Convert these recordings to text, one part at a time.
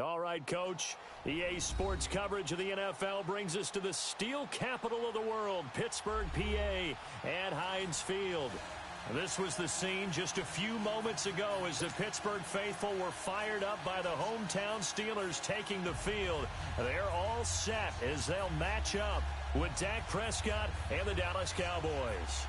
All right, Coach. EA Sports coverage of the NFL brings us to the steel capital of the world, Pittsburgh, PA, at Heinz Field. This was the scene just a few moments ago as the Pittsburgh faithful were fired up by the hometown Steelers taking the field. They're all set as they'll match up with Dak Prescott and the Dallas Cowboys.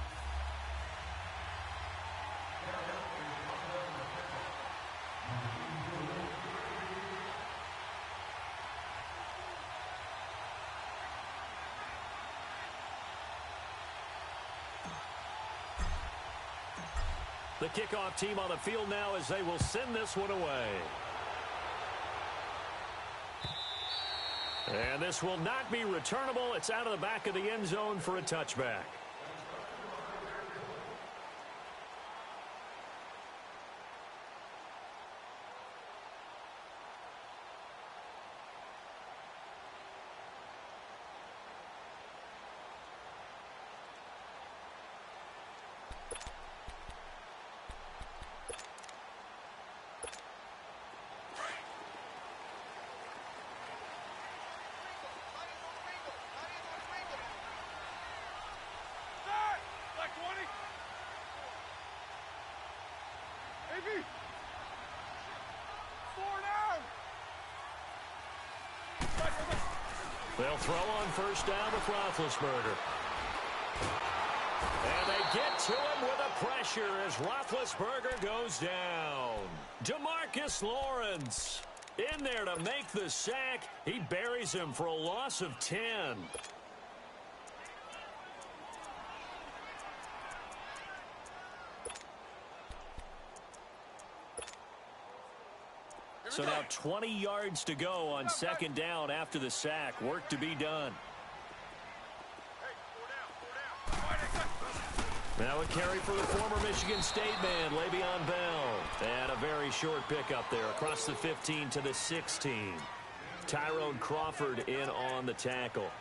The kickoff team on the field now as they will send this one away. And this will not be returnable. It's out of the back of the end zone for a touchback. They'll throw on first down with Roethlisberger. And they get to him with a pressure as Roethlisberger goes down. DeMarcus Lawrence in there to make the sack. He buries him for a loss of 10. So now 20 yards to go on second down after the sack. Work to be done. Now a carry for the former Michigan State man, Le'Veon Bell. And a very short pickup there across the 15 to the 16. Tyrone Crawford in on the tackle.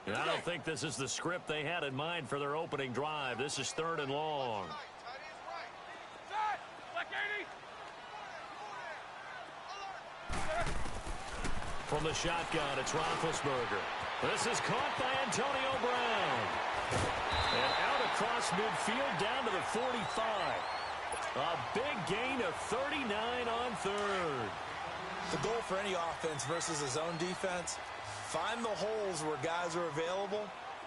And I don't think this is the script they had in mind for their opening drive. This is 3rd and long. From the shotgun, it's Roethlisberger. This is caught by Antonio Brown. And out across midfield down to the 45. A big gain of 39 on 3rd. The goal for any offense versus a zone defense: find the holes where guys are available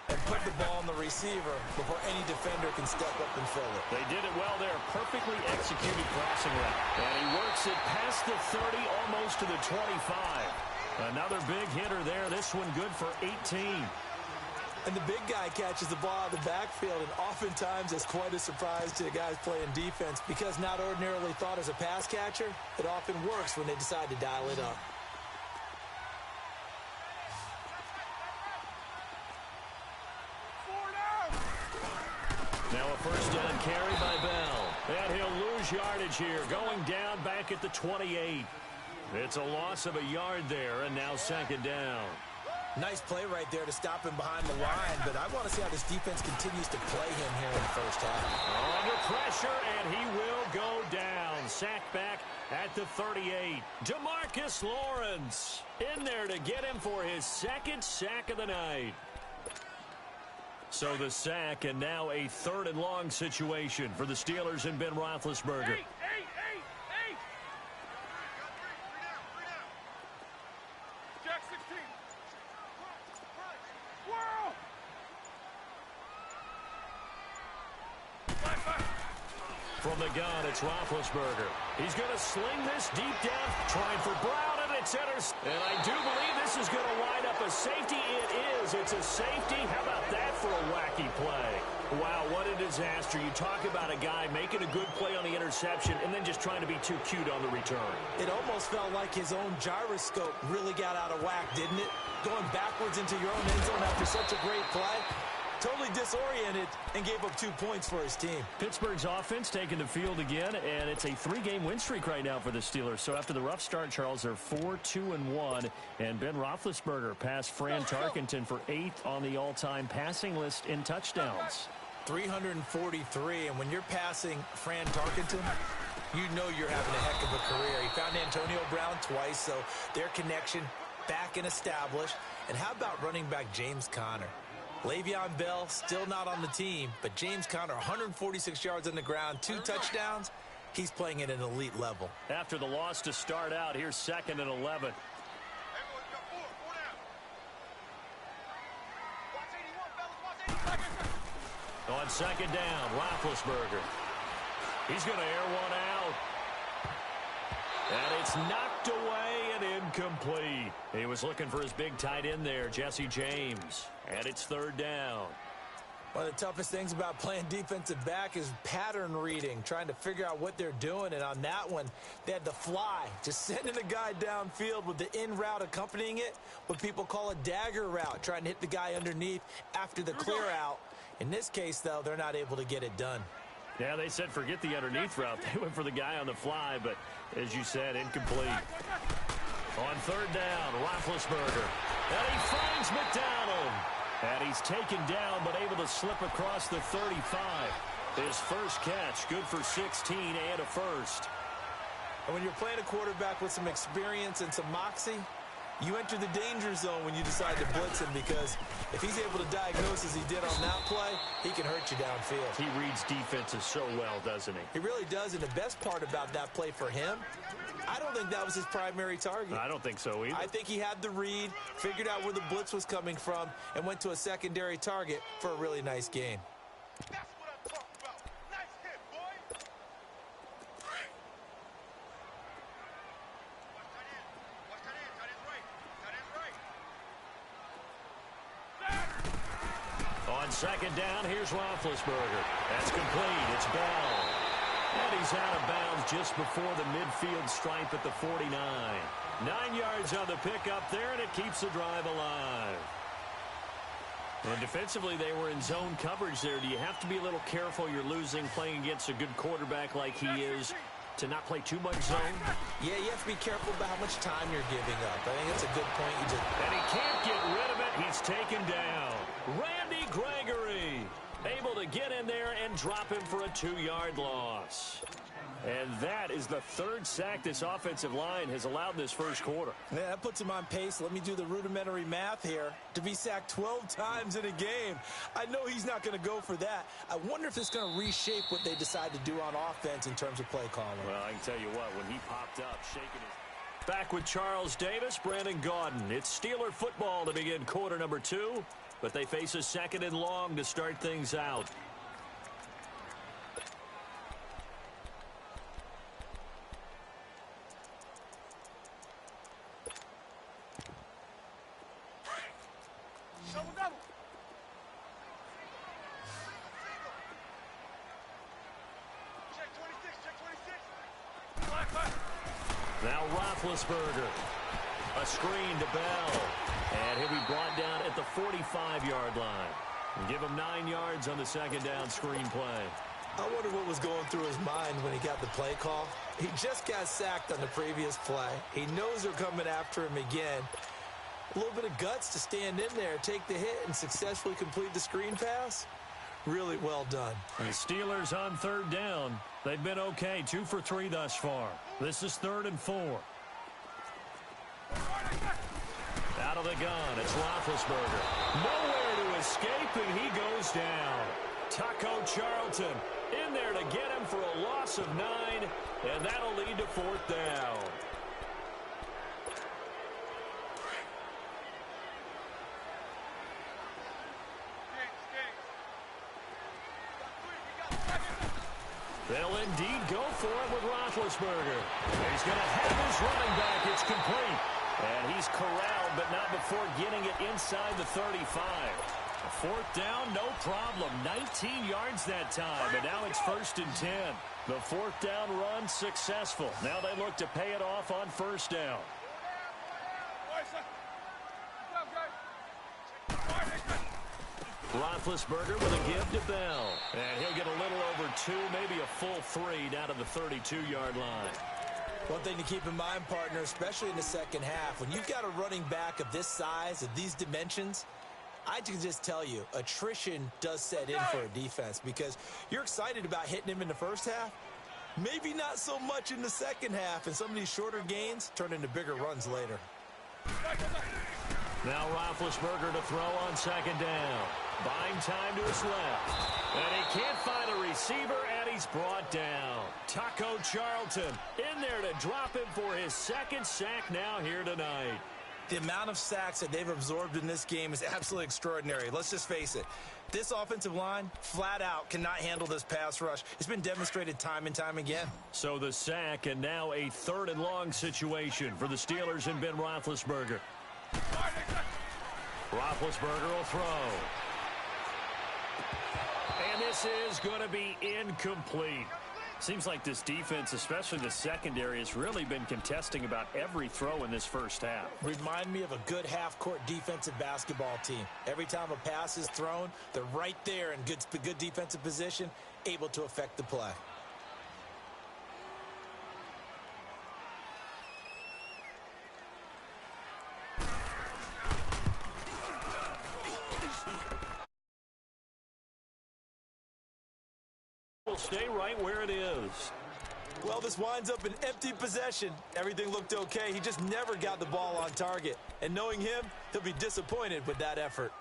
and put the ball on the receiver before any defender can step up and fill it. They did it well there. Perfectly executed crossing route. And he works it past the 30, almost to the 25. Another big hitter there. This one good for 18. And the big guy catches the ball out of the backfield, and oftentimes it's quite a surprise to the guys playing defense because not ordinarily thought as a pass catcher, it often works when they decide to dial it up. Now a first down carry by Bell. And he'll lose yardage here, going down back at the 28. It's a loss of a yard there, and now second down. Nice play right there to stop him behind the line, but I want to see how this defense continues to play him here in the first half. Under pressure, and he will go down. Sacked back at the 38. DeMarcus Lawrence in there to get him for his second sack of the night. So the sack, and now a 3rd and long situation for the Steelers and Ben Roethlisberger. From the gun, it's Roethlisberger. He's going to sling this deep down, trying for Brown, and it's intercepted. And I do believe this is going to wind up a safety. It is. It's a safety. How about that for a wacky play? Wow, what a disaster. You talk about a guy making a good play on the interception and then just trying to be too cute on the return. It almost felt like his own gyroscope really got out of whack, didn't it? Going backwards into your own end zone after such a great play. Totally disoriented and gave up 2 points for his team. Pittsburgh's offense taking the field again, and it's a 3-game win streak right now for the Steelers. So after the rough start, Charles, they're 4-2-1, and Ben Roethlisberger passed Fran Tarkenton for 8th on the all-time passing list in touchdowns. 343, and when you're passing Fran Tarkenton, you know you're having a heck of a career. He found Antonio Brown twice, so their connection back and established. And how about running back James Conner? Le'Veon Bell still not on the team, but James Conner, 146 yards on the ground, 2 touchdowns. He's playing at an elite level. After the loss to start out, here's 2nd and 11. On 2nd down, Roethlisberger. He's going to air one out. And it's knocked away and incomplete. He was looking for his big tight end there, Jesse James. And it's 3rd down. One of the toughest things about playing defensive back is pattern reading, trying to figure out what they're doing. And on that one, they had the fly, just sending the guy downfield with the in route accompanying it, what people call a dagger route, trying to hit the guy underneath after the clear out. In this case, though, they're not able to get it done. Yeah, they said forget the underneath route. They went for the guy on the fly, but as you said, incomplete. On 3rd down, Roethlisberger. And he finds McDonald. And he's taken down, but able to slip across the 35. His first catch, good for 16 and a first. And when you're playing a quarterback with some experience and some moxie, you enter the danger zone when you decide to blitz him, because if he's able to diagnose as he did on that play, he can hurt you downfield. He reads defenses so well, doesn't he? He really does, and the best part about that play for him, I don't think that was his primary target. I don't think so either. I think he had the read, figured out where the blitz was coming from, and went to a secondary target for a really nice gain. That's what I'm talking about. Nice hit, boy. Watch that in. Tight end's right. Tight end's right. On 2nd down, here's Roethlisberger. That's complete. It's Bell. And he's out of bounds just before the midfield stripe at the 49. 9 yards on the pickup there, and it keeps the drive alive. And defensively, they were in zone coverage there. Do you have to be a little careful? You're losing, playing against a good quarterback like he is, to not play too much zone? Yeah, you have to be careful about how much time you're giving up. I think that's a good point. And he can't get rid of it. He's taken down. Randy Gregory able to get in there and drop him for a 2-yard loss. And that is the 3rd sack this offensive line has allowed this first quarter. Yeah, that puts him on pace. Let me do the rudimentary math here. To be sacked 12 times in a game, I know he's not going to go for that. I wonder if it's going to reshape what they decide to do on offense in terms of play calling. Well, I can tell you what, when he popped up, shaking his... Back with Charles Davis, Brandon Gaudin. It's Steeler football to begin quarter number 2, but they face a 2nd and long to start things out. Double, double. Check 26, check 26. Black, black. Now Roethlisberger. A screen to Bell. And he'll be brought down at the 45-yard line. And give him 9 yards on the 2nd down screen play. I wonder what was going through his mind when he got the play call. He just got sacked on the previous play. He knows they're coming after him again. A little bit of guts to stand in there, take the hit, and successfully complete the screen pass. Really well done. And the Steelers on 3rd down. They've been okay, 2 for 3 thus far. This is 3rd and 4. Out of the gun, it's Roethlisberger. Nowhere to escape, and he goes down. Taco Charlton in there to get him for a loss of 9, and that'll lead to 4th down. They'll indeed go for it with Roethlisberger. He's going to have his running back. It's complete. And he's corralled, but not before getting it inside the 35. 4th down, no problem. 19 yards that time, but now it's 1st and 10. The 4th down run successful. Now they look to pay it off on 1st down. Roethlisberger with a give to Bell. And he'll get a little over 2, maybe a full 3 down to the 32-yard line. One thing to keep in mind, partner, especially in the second half, when you've got a running back of this size, of these dimensions, I can just tell you, attrition does set in for a defense because you're excited about hitting him in the first half. Maybe not so much in the second half, and some of these shorter gains turn into bigger runs later. Now Roethlisberger to throw on second down. Buying time to his left. And he can't find a receiver, and he's brought down. Taco Charlton in there to drop him for his second sack now here tonight. The amount of sacks that they've absorbed in this game is absolutely extraordinary. Let's just face it. This offensive line, flat out, cannot handle this pass rush. It's been demonstrated time and time again. So the sack, and now a 3rd and long situation for the Steelers and Ben Roethlisberger. Roethlisberger will throw. And this is going to be incomplete. Seems like this defense, especially the secondary, has really been contesting about every throw in this first half. Remind me of a good half-court defensive basketball team. Every time a pass is thrown, they're right there in good defensive position, able to affect the play. Will stay right where it is. Well, this winds up an empty possession. Everything looked okay. He just never got the ball on target. And knowing him, he'll be disappointed with that effort.